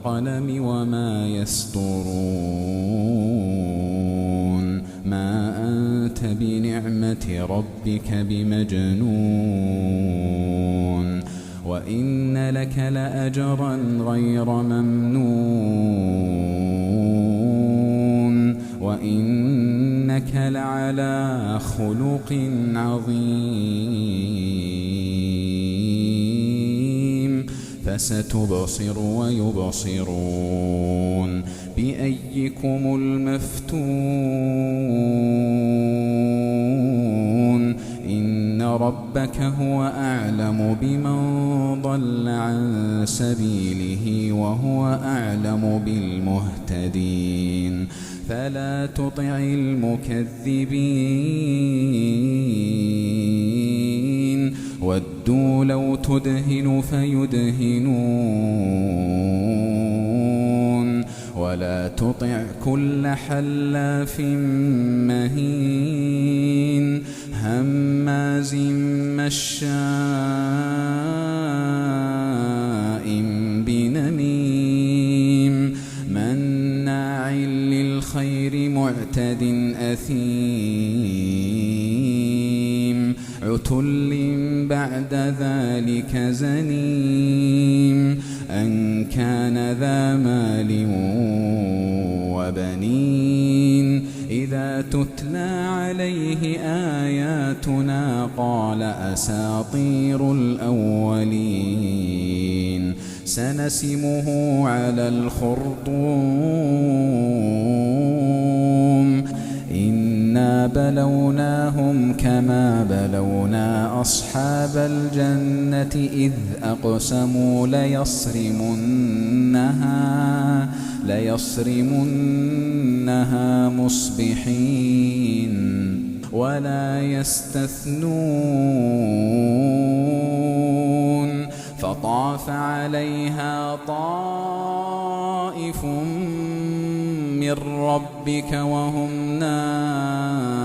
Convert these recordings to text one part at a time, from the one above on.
والقلم وما يسطرون ما أنت بنعمة ربك بمجنون وإن لك لأجرا غير ممنون وإنك لعلى خلق عظيم فستبصر ويبصرون بأيكم المفتون إن ربك هو أعلم بمن ضل عن سبيله وهو أعلم بالمهتدين فلا تطع المكذبين ودوا لو تدهن فيدهنون ولا تطع كل حلاف مهين هماز مشاء بنميم مناع للخير معتد أثيم عتل بعد ذلك زنيم أن كان ذا مال وبنين إذا تتلى عليه آياتنا قال أساطير الأولين سنسمه على الخرطوم إنا بلوناهم كما بلونا أصحاب الجنة إذ أقسموا ليصرمنها مصبحين ولا يستثنون فطاف عليها طائف من ربك وهم نائمون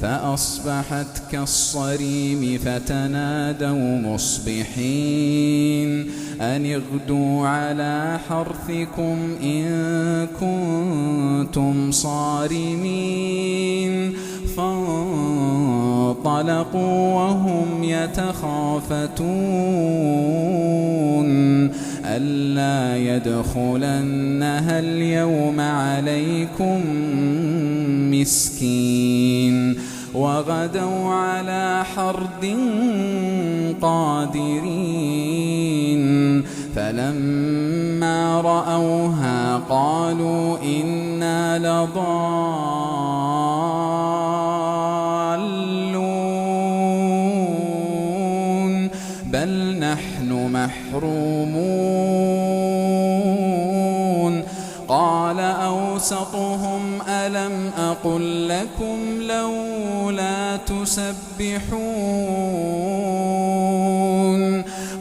فأصبحت كالصريم فتنادوا مصبحين أن اغدوا على حرثكم إن كنتم صارمين فانطلقوا وهم يتخافتون ألا يدخلنها اليوم عليكم مسكين وغدوا على حرد قادرين فلما رأوها قالوا إنا لضالون بل نحن محرومون قال أوسطهم ألم أقل لكم لولا تسبحون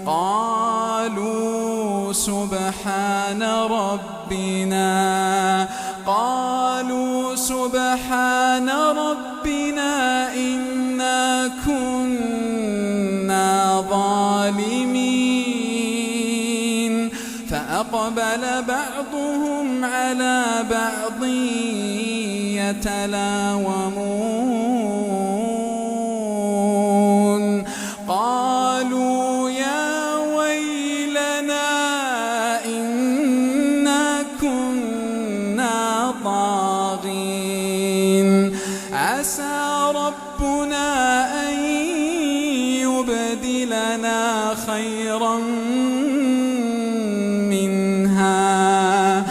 قالوا سبحان ربنا إنا كنا ظالمين فأقبل بعضهم على بعض يتلاومون قالوا يا ويلنا إنا كنا طاغين عسى ربنا أن يبدلنا خيرا منها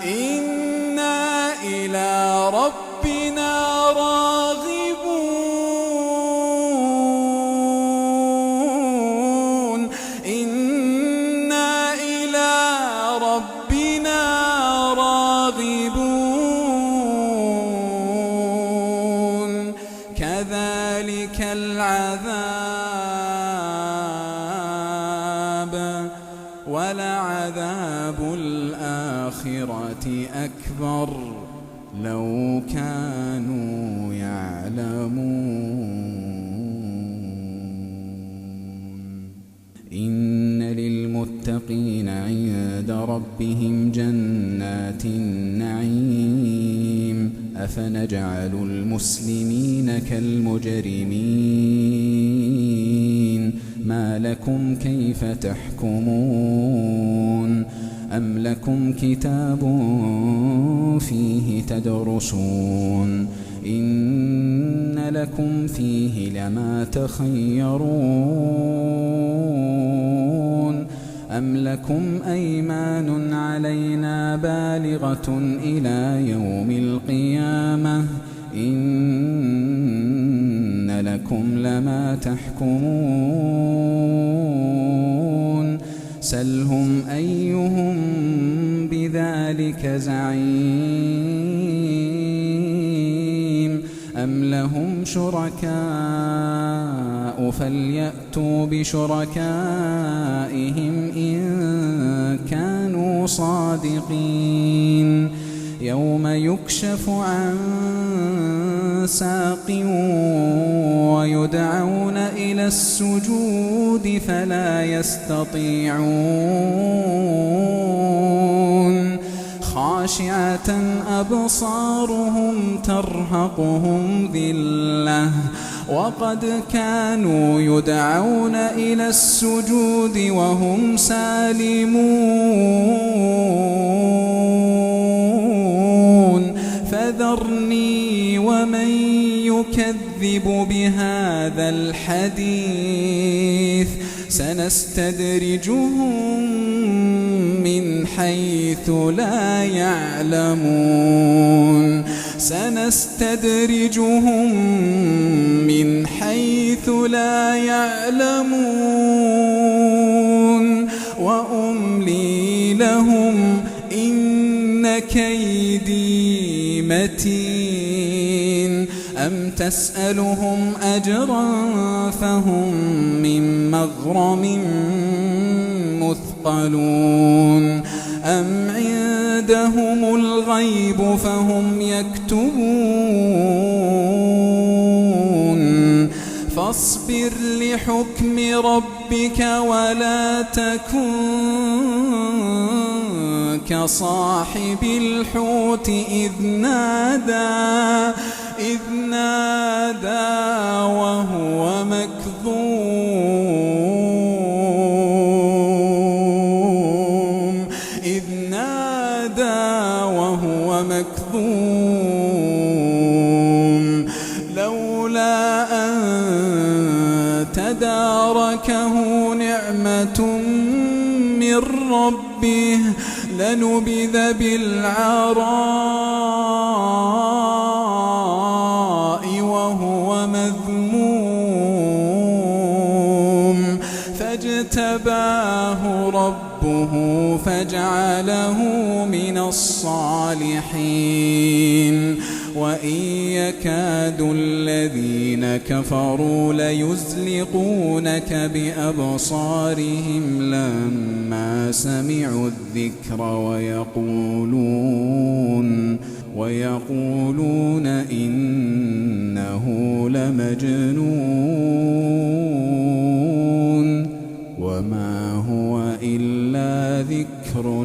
إنا إلى ربنا راغبون إنا إلى ربنا راغبون كذلك العذاب ولعذاب الآخرة أكبر لو كانوا يعلمون إن للمتقين عند ربهم جنات النعيم أفنجعل المسلمين كالمجرمين ما لكم كيف تحكمون أم لكم كتاب فيه تدرسون إن لكم فيه لما تخيرون أم لكم أيمان علينا بالغة إلى يوم القيامة إن لكم لما تحكمون سلهم أيهم بذلك زعيم أم لهم شركاء فليأتوا بشركائهم إن كانوا صادقين يوم يكشف عن ساق ويدعون إلى السجود فلا يستطيعون خاشعة أبصارهم ترهقهم ذلة وقد كانوا يدعون إلى السجود وهم سالمون فذرني ومن يكذب بهذا الحديث سنستدرجهم من حيث لا يعلمون سنستدرجهم من حيث لا يعلمون وأملي لهم إن كيدي متين أم تسألهم أجرا فهم من مغرم مثقلون أم عندهم الغيب فهم يكتبون فاصبر لحكم ربك ولا تكن كصاحب الحوت إذ نادى وهو مكظوم لولا أن تداركه نعمة من ربه لنبذ بالعراء وهو مذموم فاجتباه ربه فجعله من الصالحين وإن يكاد الذين كفروا ليزلقونك بأبصارهم لما سمعوا الذكر ويقولون إنه لمجنون وما هو إلا ذكر